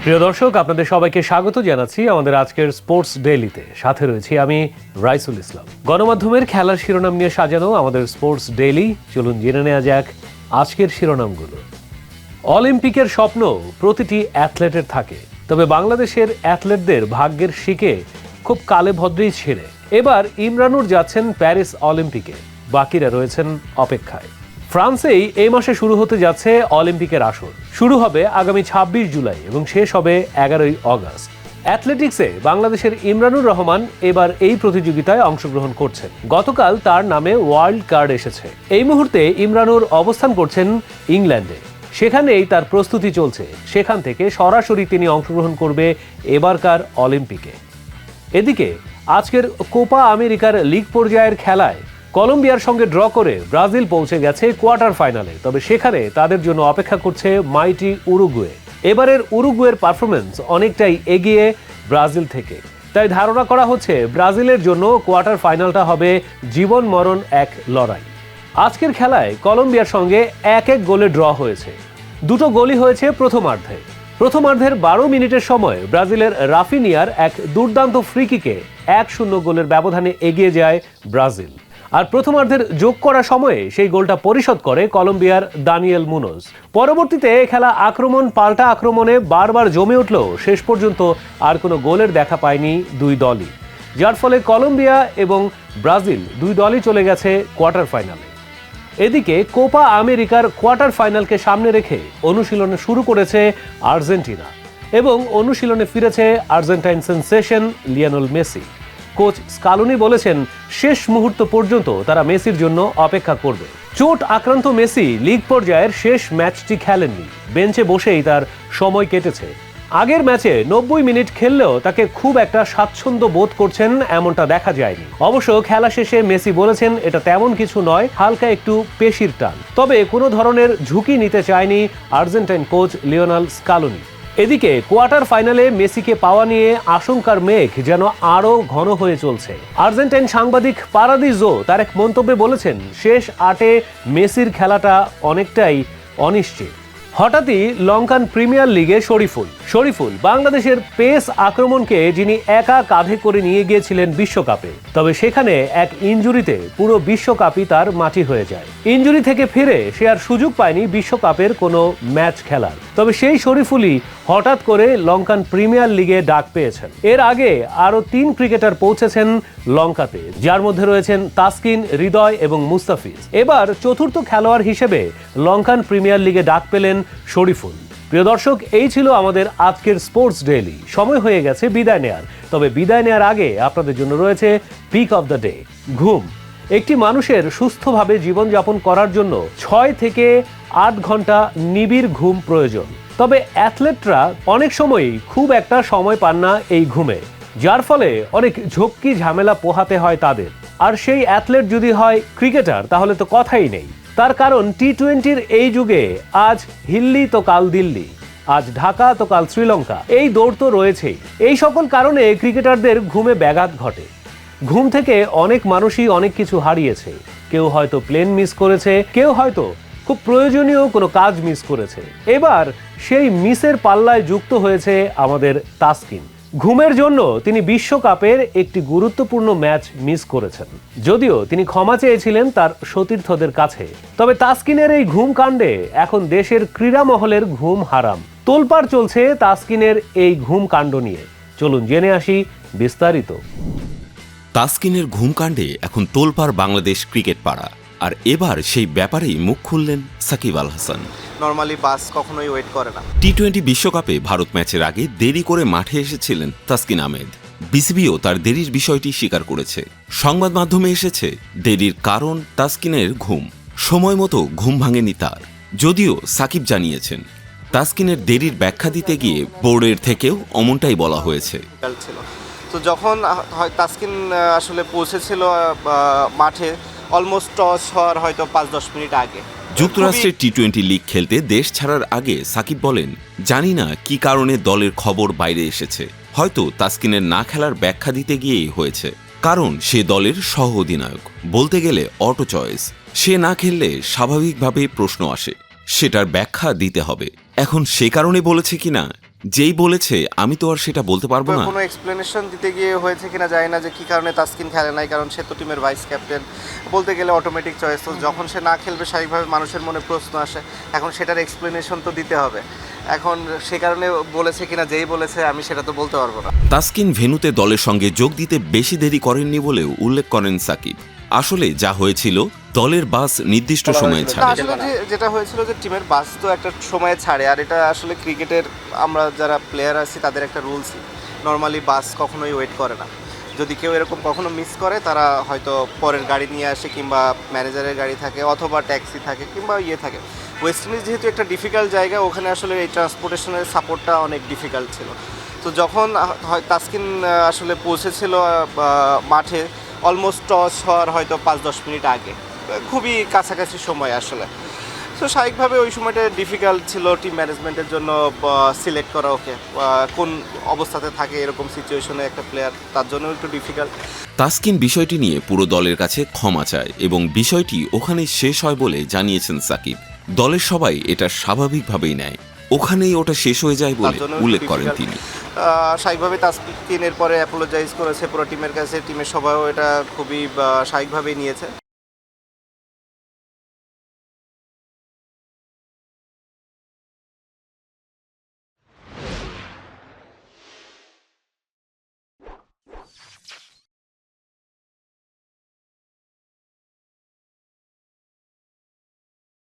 প্রিয় দর্শক, আপনাদের সবাইকে স্বাগত জানাচ্ছি আমাদের আজকের স্পোর্টস ডেইলিতে। সাথে রয়েছি আমি রাইসুল ইসলাম। গণমাধ্যমের খেলার শিরোনাম নিয়ে সাজানো আমাদের স্পোর্টস ডেইলি, চলুন জেনে নেওয়া যাক আজকের শিরোনামগুলো। অলিম্পিকের স্বপ্ন প্রতিটি অ্যাথলেটের থাকে, তবে বাংলাদেশের অ্যাথলেটদের ভাগ্যের শিকে খুব কালে ভদ্রেই ছেড়ে এবার ইমরানুর যাচ্ছেন প্যারিস অলিম্পিকে, বাকিরা রয়েছেন অপেক্ষায়। ফ্রান্সেই এই মাসে শুরু হতে যাচ্ছে অলিম্পিকের আসর। শুরু হবে আগামী ২৬ জুলাই এবং শেষ হবে ১১ আগস্ট। অ্যাথলেটিক্সে বাংলাদেশের ইমরানুর রহমান এবার এই প্রতিযোগিতায় অংশগ্রহণ করছেন। গতকাল তার নামে ওয়াইল্ড কার্ড এসেছে। এই মুহূর্তে ইমরানুর অবস্থান করছেন ইংল্যান্ডে, সেখানেই তার প্রস্তুতি চলছে। সেখান থেকে সরাসরি তিনি অংশগ্রহণ করবে এবারকার অলিম্পিকে। এদিকে আজকের কোপা আমেরিকার লিগ পর্যায়ের খেলায় কলম্বিয়ার সঙ্গে ড্র করে ব্রাজিল পৌঁছে গেছে কোয়ার্টার ফাইনালে, তবে সেখানে তাদের জন্য অপেক্ষা করছে মাইটি উরুগুয়ে। এবারের উরুগুয়ের পারফরমেন্স অনেকটাই এগিয়ে ব্রাজিল থেকে, তাই ধারণা করা হচ্ছে ব্রাজিলের জন্য কোয়ার্টার ফাইনালটা হবে জীবন মরণ এক লড়াই। আজকের খেলায় কলম্বিয়ার সঙ্গে ১-১ গোলে ড্র হয়েছে। দুটো গোলই হয়েছে প্রথমার্ধে। প্রথমার্ধের ১২ মিনিটের সময় ব্রাজিলের রাফিনিয়ার এক দুর্দান্ত ফ্রি কিকে ১-০ গোলের ব্যবধানে এগিয়ে যায় ব্রাজিল। আর প্রথমার্ধের যোগ করা সময়ে সেই গোলটা পরিশোধ করে কলম্বিয়ার দানিয়েল মুনোজ। পরবর্তীতে খেলা আক্রমণ পাল্টা আক্রমণে বারবার জমে উঠলেও শেষ পর্যন্ত আর কোনো গোলের দেখা পায়নি দুই দলই, যার ফলে কলম্বিয়া এবং ব্রাজিল দুই দলই চলে গেছে কোয়ার্টার ফাইনালে। এদিকে কোপা আমেরিকার কোয়ার্টার ফাইনালকে সামনে রেখে অনুশীলনে শুরু করেছে আর্জেন্টিনা এবং অনুশীলনে ফিরেছে Argentine sensation Lionel Messi. Coach Scaloni বলেছেন, শেষ মুহূর্ত পর্যন্ত তারা মেসির জন্য অপেক্ষা করবে। চোট আক্রান্ত মেসি লিগ পর্যায়ের শেষ ম্যাচটি খেলেননি, বেঞ্চে বসেই তার সময় কেটেছে। আগের ম্যাচে ৯০ মিনিট খেললেও তাকে খুব একটা স্বাচ্ছন্দ্য বোধ করছেন এমনটা দেখা যায়নি। অবশ্য খেলা শেষে মেসি বলেছেন, এটা তেমন কিছু নয়, হালকা একটু পেশির টান। তবে কোনো ধরনের ঝুঁকি নিতে চায়নি আর্জেন্টাইন কোচ লিওনেল স্কালোনি। এদিকে কোয়ার্টার ফাইনালে মেসিকে পাওয়া নিয়ে আশঙ্কার মেঘ যেন আরও ঘন হয়ে চলছে। আর্জেন্টাইন সাংবাদিক পারাদিজো তার এক মন্তব্যে বলেছেন, শেষ ৮-এ মেসির খেলাটা অনেকটাই অনিশ্চিত। হঠাৎই লঙ্কান প্রিমিয়ার লিগে শরীফুল বাংলাদেশের পেস আক্রমণকে যিনি একা কাঁধে করে নিয়ে গিয়েছিলেন বিশ্বকাপে, তবে সেখানে এক ইনজুরিতে পুরো বিশ্বকাপই তার মাটি হয়ে যায়। ইনজুরি থেকে ফিরে সে আর সুযোগ পায়নি বিশ্বকাপের কোনো ম্যাচ খেলার। তবে সেই শরীফুলই হঠাৎ করে লঙ্কান প্রিমিয়ার লিগে ডাক পেয়েছেন। এর আগে আরও ৩ ক্রিকেটার পৌঁছেছেন লঙ্কাতে, যার মধ্যে রয়েছেন তাসকিন, হৃদয় এবং মুস্তাফিজ। এবার চতুর্থ খেলোয়াড় হিসেবে লঙ্কান প্রিমিয়ার লিগে ডাক পেলেন শরীফুল। প্রিয় দর্শক, এই ছিল আমাদের আজকের স্পোর্টস ডেইলি। সময় হয়ে গেছে বিদায় নেয়ার, তবে বিদায় নেয়ার আগে আপনাদের জন্য রয়েছে পিক অফ দ্য ডে। ঘুম। একটি মানুষের সুস্থভাবে জীবনযাপন করার জন্য ৬ থেকে ৮ ঘন্টা নিবিড় ঘুম প্রয়োজন। তবে অ্যাথলেটরা অনেক সময়ই খুব একটা সময় পান না এই ঘুমে, যার ফলে অনেক ঝক্কি ঝামেলা পোহাতে হয় তাদের। আর সেই অ্যাথলেট যদি হয় ক্রিকেটার, তাহলে তো কথাই নেই। তার কারণ টি-20-র এই যুগে আজ হিল্লি তো কাল দিল্লি, আজ ঢাকা তো কাল শ্রীলঙ্কা, এই দৌড় তো রয়েছেই। এই সকল কারণে ক্রিকেটারদের ঘুমে ব্যাঘাত ঘটে। ঘুম থেকে অনেক মানুষই অনেক কিছু হারিয়েছে। কেউ হয়তো প্লেন মিস করেছে, কেউ হয়তো খুব প্রয়োজনীয় কোনো কাজ মিস করেছে। এবার সেই মিসের পাল্লায় যুক্ত হয়েছে আমাদের তাসকিন। ঘুমের জন্য তিনি বিশ্বকাপের একটি গুরুত্বপূর্ণ ম্যাচ মিস করেছেন, যদিও তিনি ক্ষমা চেয়েছিলেন তার সতীর্থদের কাছে। তবে তাসকিনের এই ঘুম কাণ্ডে এখন দেশের ক্রীড়া মহলের ঘুম হারাম। তোলপাড় চলছে তাসকিনের এই ঘুম কাণ্ড নিয়ে। চলুন জেনে আসি বিস্তারিত। তাসকিনের ঘুমকাণ্ডে এখন তোলপাড় বাংলাদেশ ক্রিকেট পাড়া, আর এবার সেই ব্যাপারেই মুখ খুললেন সাকিব আল হাসান। নরমালি বাস কখনোই ওয়েট করে না। টি-20 বিশ্বকাপে ভারত ম্যাচের আগে দেরি করে মাঠে এসেছিলেন তাসকিন আহমেদ। বিসিবিও তার দেরির বিষয়টি স্বীকার করেছে। সংবাদ মাধ্যমে এসেছে দেরির কারণ তাসকিনের ঘুম। সময় মতো ঘুম ভাঙেনি তার। যদিও সাকিব জানিয়েছেন, তাসকিনের দেরির ব্যাখ্যা দিতে গিয়ে বোর্ডের থেকেও অমনটাই বলা হয়েছে। তো যখন তাসকিন আসলে পৌঁছেছিল মাঠে, অলমোস্ট টস হওয়ার হয়তো ৫-১০ মিনিট আগে। যুক্তরাষ্ট্রের টি-20 লিগ খেলতে দেশ ছাড়ার আগে সাকিব বলেন, জানি না কি কারণে দলের খবর বাইরে এসেছে, হয়তো তাসকিনের না খেলার ব্যাখ্যা দিতে গিয়েই হয়েছে। কারণ সে দলের সহ অধিনায়ক, বলতে গেলে অটো চয়েস। সে না খেললে স্বাভাবিকভাবে প্রশ্ন আসে, সেটার ব্যাখ্যা দিতে হবে। এখন সে কারণে বলেছে কিনা যেই বলেছে আমি তো আর সেটা বলতে পারবো না। কোনো এক্সপ্লেনেশন দিতে গিয়ে হয়েছে কিনা জানি না যে কী কারণে তাসকিন খেলে নাই, কারণ সে তো টিমের ভাইস ক্যাপ্টেন, বলতে গেলে অটোমেটিক চয়েস। তো যখন সে না খেলবে স্বাভাবিকভাবে মানুষের মনে প্রশ্ন আসে, এখন সেটার এক্সপ্লেনেশন তো দিতে হবে। এখন সে কারণে বলেছে কিনা যেই বলেছে আমি সেটা তো বলতে পারবো না। তাসকিন ভেন্যুতে দলের সঙ্গে যোগ দিতে বেশি দেরি করেননি বলেও উল্লেখ করেন সাকিব। আসলে যা হয়েছিল, দলের বাস নির্দিষ্ট সময়ে না, ছাড়ে। আসলে যেটা হয়েছিল যে টিমের বাস তো একটা সময়ে ছাড়ে, আর এটা আসলে ক্রিকেটের আমরা যারা প্লেয়ার আছি তাদের একটা রুলস। নর্মালি বাস কখনোই ওয়েট করে না। যদি কেউ এরকম কখনো মিস করে তারা হয়তো পরের গাড়ি নিয়ে আসে, কিংবা ম্যানেজারের গাড়ি থাকে, অথবা ট্যাক্সি থাকে, কিংবা থাকে। ওয়েস্ট ইন্ডিজ যেহেতু একটা ডিফিকাল্ট জায়গা, ওখানে আসলে এই ট্রান্সপোর্টেশনের সাপোর্টটা অনেক ডিফিকাল্ট ছিল। তো যখন তাসকিন আসলে পৌঁছেছিল মাঠে, অলমোস্ট টস হওয়ার হয়তো 5-10 মিনিট আগে, খুবই কাছাকাছি সময় আসলে। তো স্বাভাবিকভাবে ওই সময়টা ডিফিকাল্ট ছিল টিম ম্যানেজমেন্টের জন্য সিলেক্ট করা ওকে, কোন অবস্থাতে থাকে এরকম সিচুয়েশনে একটা প্লেয়ার, তার জন্য একটু ডিফিকাল্ট। তাসকিন বিষয়টি নিয়ে পুরো দলের কাছে ক্ষমা চায় এবং বিষয়টি ওখানেই শেষ হয় বলে জানিয়েছেন সাকিব। দলের সবাই এটা স্বাভাবিকভাবেই নেয়, ওখানেই ওটা শেষ হয়ে যায় বলে উল্লেখ করেন তিনি। স্বাভাবিকভাবে তাসকিন এরপরে অ্যাপোলোজাইজ করেছে পুরো টিমের কাছে, টিমের সবাইও এটা খুবই স্বাভাবিকভাবেই নিয়েছে।